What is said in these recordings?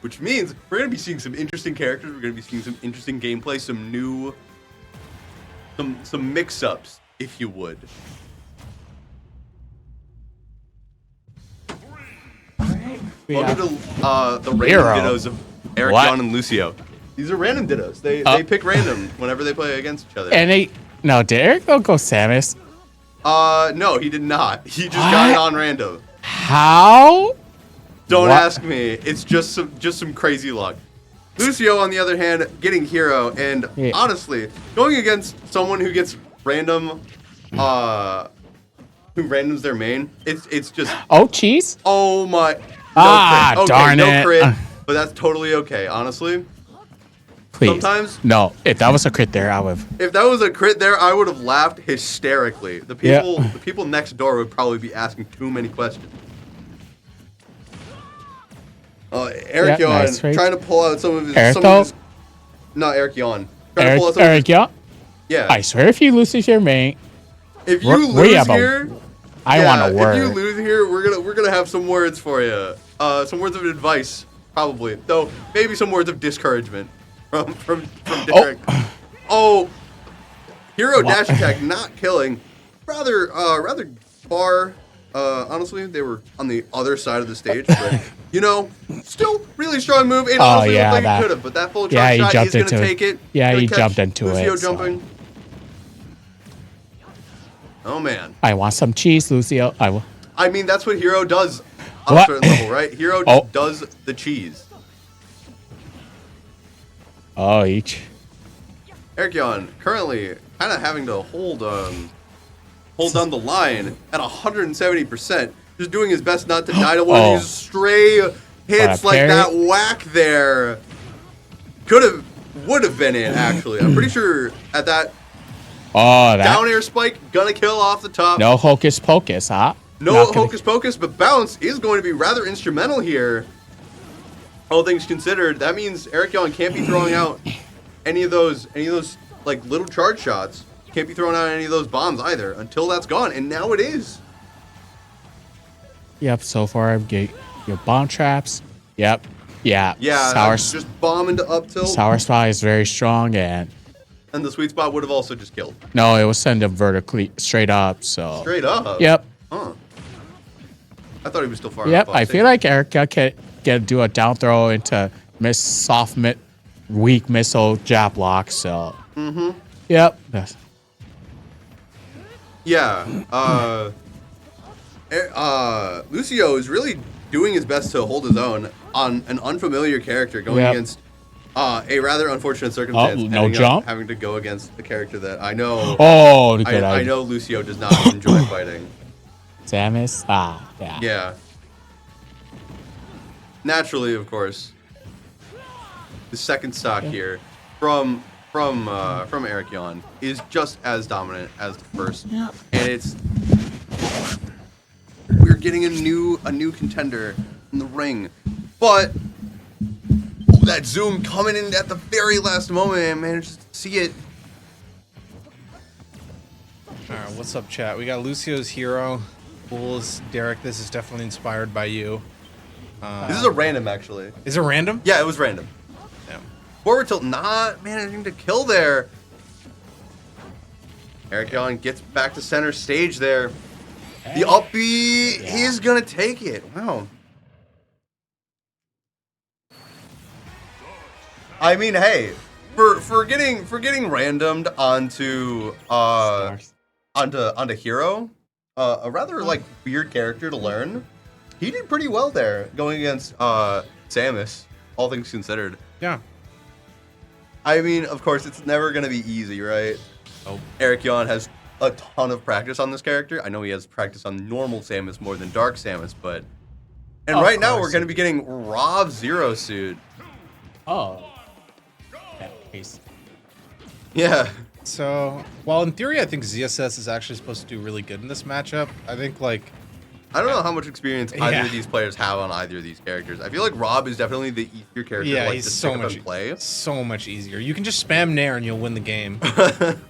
which means we're going to be seeing some interesting characters. We're going to be seeing some interesting gameplay, some new, some mix-ups, if you would. Welcome to the random dittos of Erik-Yawn and Lucio. These are random dittos. They pick random whenever they play against each other. And did Eric go Samus? No, he did not. He just got it on random. How? Don't ask me. It's just some crazy luck. Lucio, on the other hand, getting hero, and honestly, going against someone who gets random, who randoms their main, it's just. Oh, cheese. Oh my. Darn it. No crit, but that's totally okay, honestly. Please. Sometimes. No, if that was a crit there, I would. If that was a crit there, I would have laughed hysterically. The people next door would probably be asking too many questions. Erik-Yawn trying to pull out some of his. Not Erik-Yawn. Erik-Yawn? Yeah. I swear, if you lose your main. If you lose here, I want a word. If you lose here, we're gonna have some words for you. Some words of advice, probably. Though maybe some words of discouragement from Derek. Oh, hero dash attack not killing. Rather far. Honestly, they were on the other side of the stage, but still really strong move. It honestly looked like he could have, but that full charge shot, he's gonna take it. Yeah, he jumped into Lucio it. Jumping. Oh man. I want some cheese, Lucio. I mean, that's what hero does on a certain level, right? Hero does the cheese. Oh, each. Erik-Yawn currently kind of having to hold down the line at 170%, just doing his best not to die to one of these stray hits like that whack there. Would have been in, actually. I'm pretty sure at that down air spike, gonna kill off the top. No hocus pocus, huh? No hocus pocus, but bounce is going to be rather instrumental here. All things considered, that means Erik-Yawn can't be throwing out any of those like little charge shots. Can't be throwing out any of those bombs either until that's gone, and now it is. Yep. So far, I'm getting your bomb traps. Yep. Yeah. Yeah. Just bomb into up tilt. Sour spot is very strong, and the sweet spot would have also just killed. No, it was send him vertically straight up. So straight up. Yep. Huh. I thought he was still far. Yep. I feel like Eric can do a down throw into weak missile jab block. So. Yep. Yeah. Lucio is really doing his best to hold his own on an unfamiliar character going against a rather unfortunate circumstance. No jump. Having to go against a character that I know. I know Lucio does not enjoy fighting. Samus. Yeah. Yeah. Naturally, of course. The second stock here from Erik-Yawn is just as dominant as the first, and we're getting a new contender in the ring, but that zoom coming in at the very last moment and managed to see it. All right, what's up, chat? We got Lucio's hero. Bulls, Derek. This is definitely inspired by you. This is a random, actually. Is it random? Yeah, it was random. Damn. Forward tilt not managing to kill there. Erik-Yawn gets back to center stage there. The up B, he's gonna take it. Wow. I mean, hey, for getting randomed onto hero, a rather like weird character to learn. He did pretty well there going against Samus, all things considered. Yeah. I mean, of course, it's never gonna be easy, right? Oh. Erik-Yawn has a ton of practice on this character. I know he has practice on normal Samus more than Dark Samus, but right now we're gonna be getting Rob Zero Suit. Oh. That case. Yeah. So, while in theory I think ZSS is actually supposed to do really good in this matchup, I think like I don't know how much experience either of these players have on either of these characters. I feel like Rob is definitely the easier character to like he's just so pick up much and play. So much easier. You can just spam Nair and you'll win the game.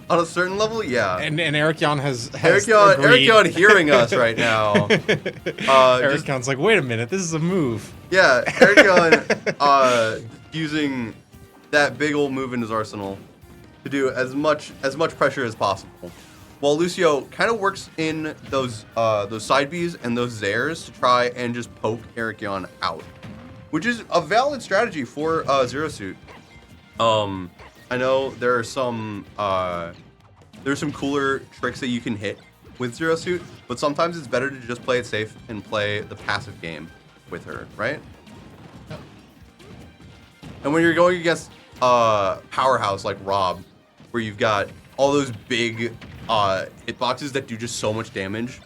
On a certain level, yeah. And Erik-Yawn has Erik-Yawn hearing us right now. Erik-Yawn's like, wait a minute, this is a move. Yeah, Erik-Yawn using that big old move in his arsenal to do as much pressure as possible. While Lucio kind of works in those side Bs and those Zairs to try and just poke Erik-Yawn out, which is a valid strategy for Zero Suit. I know there's some cooler tricks that you can hit with Zero Suit, but sometimes it's better to just play it safe and play the passive game with her, right? Yep. And when you're going against powerhouse like Rob, where you've got all those big hitboxes that do just so much damage,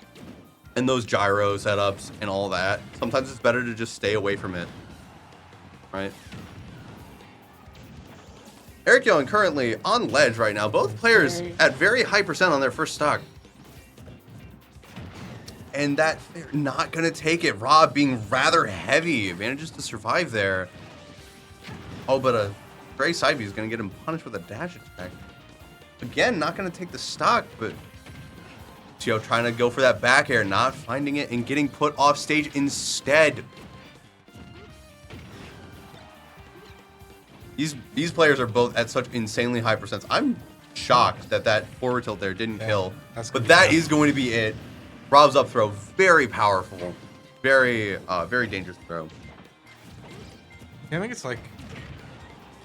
and those gyro setups and all that, sometimes it's better to just stay away from it, right? Erik-Yawn currently on ledge right now. Both players at very high % on their first stock. And that they're not going to take it. Rob being rather heavy manages to survive there. Oh, but a Gray side B is going to get him punished with a dash attack. Again, not going to take the stock, but Lucio trying to go for that back air, not finding it and getting put off stage instead. These players are both at such insanely high %. I'm shocked that that forward tilt there didn't kill, but that is going to be it. Rob's up throw, very powerful, very dangerous throw. I think it's like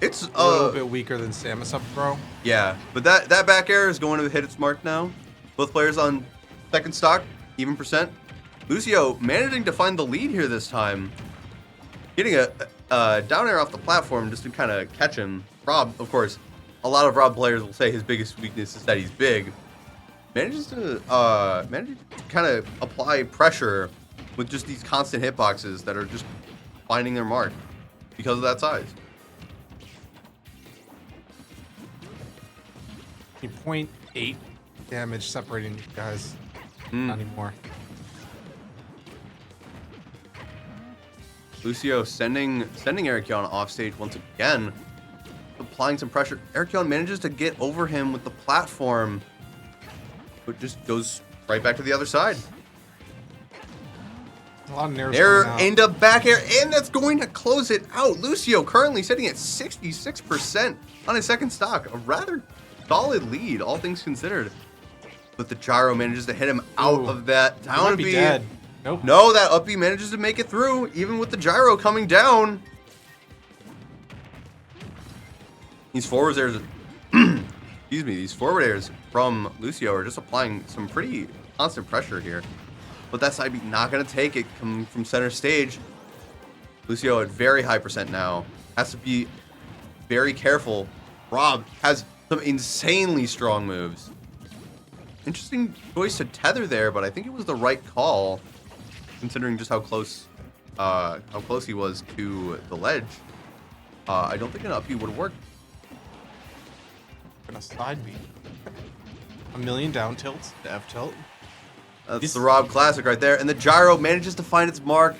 it's a little bit weaker than Samus up throw. Yeah, but that back air is going to hit its mark now. Both players on second stock, even %. Lucio managing to find the lead here this time, getting a down air off the platform just to kind of catch him. Rob, of course, a lot of Rob players will say his biggest weakness is that he's big. Manages to kind of apply pressure with just these constant hitboxes that are just finding their mark because of that size. 0.8 damage separating these guys. Not anymore. Lucio sending Erik-Yawn off stage once again, applying some pressure. Erik-Yawn manages to get over him with the platform, but just goes right back to the other side. A lot of nairs There coming out. and a back air, and that's going to close it out. Lucio currently sitting at 66% on his second stock. A rather solid lead, all things considered. But the gyro manages to hit him out of that down He might be dead. Nope. No, that up B manages to make it through, even with the gyro coming down. These forward airs, excuse me, these forward airs from Lucio are just applying some pretty constant pressure here. But that side B not going to take it coming from center stage. Lucio at very high % now. Has to be very careful. Rob has some insanely strong moves. Interesting choice to tether there, but I think it was the right call, considering just how close he was to the ledge. I don't think an up B would have worked. Gonna side B. A million down tilts, the F tilt. That's the Rob classic right there. And the gyro manages to find its mark.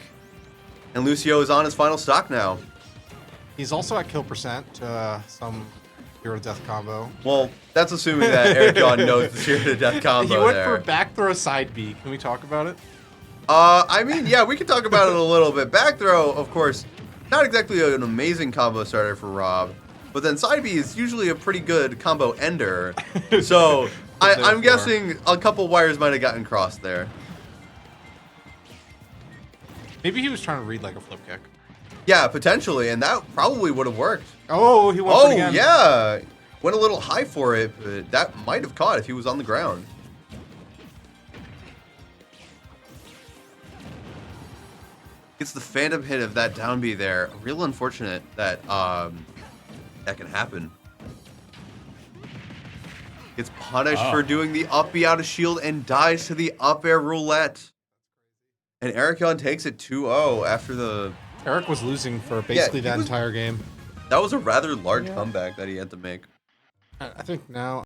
And Lucio is on his final stock now. He's also at kill %, some hero to death combo. Well, that's assuming that Erik-Yawn knows the hero to death combo He went there. for back throw side B. Can we talk about it? I mean, yeah, we can talk about it a little bit. Back throw, of course, not exactly an amazing combo starter for Rob. But then side B is usually a pretty good combo ender. So I'm guessing a couple wires might have gotten crossed there. Maybe he was trying to read like a flip kick. Yeah, potentially, and that probably would have worked. Oh, he went for it again. Yeah. Went a little high for it, but that might have caught if he was on the ground. Gets the phantom hit of that down B there. Real unfortunate that that can happen. Gets punished for doing the up B out of shield and dies to the up air roulette. And Erik-Yawn takes it 2-0 after the... Eric was losing for basically that entire game. That was a rather large comeback that he had to make. I think now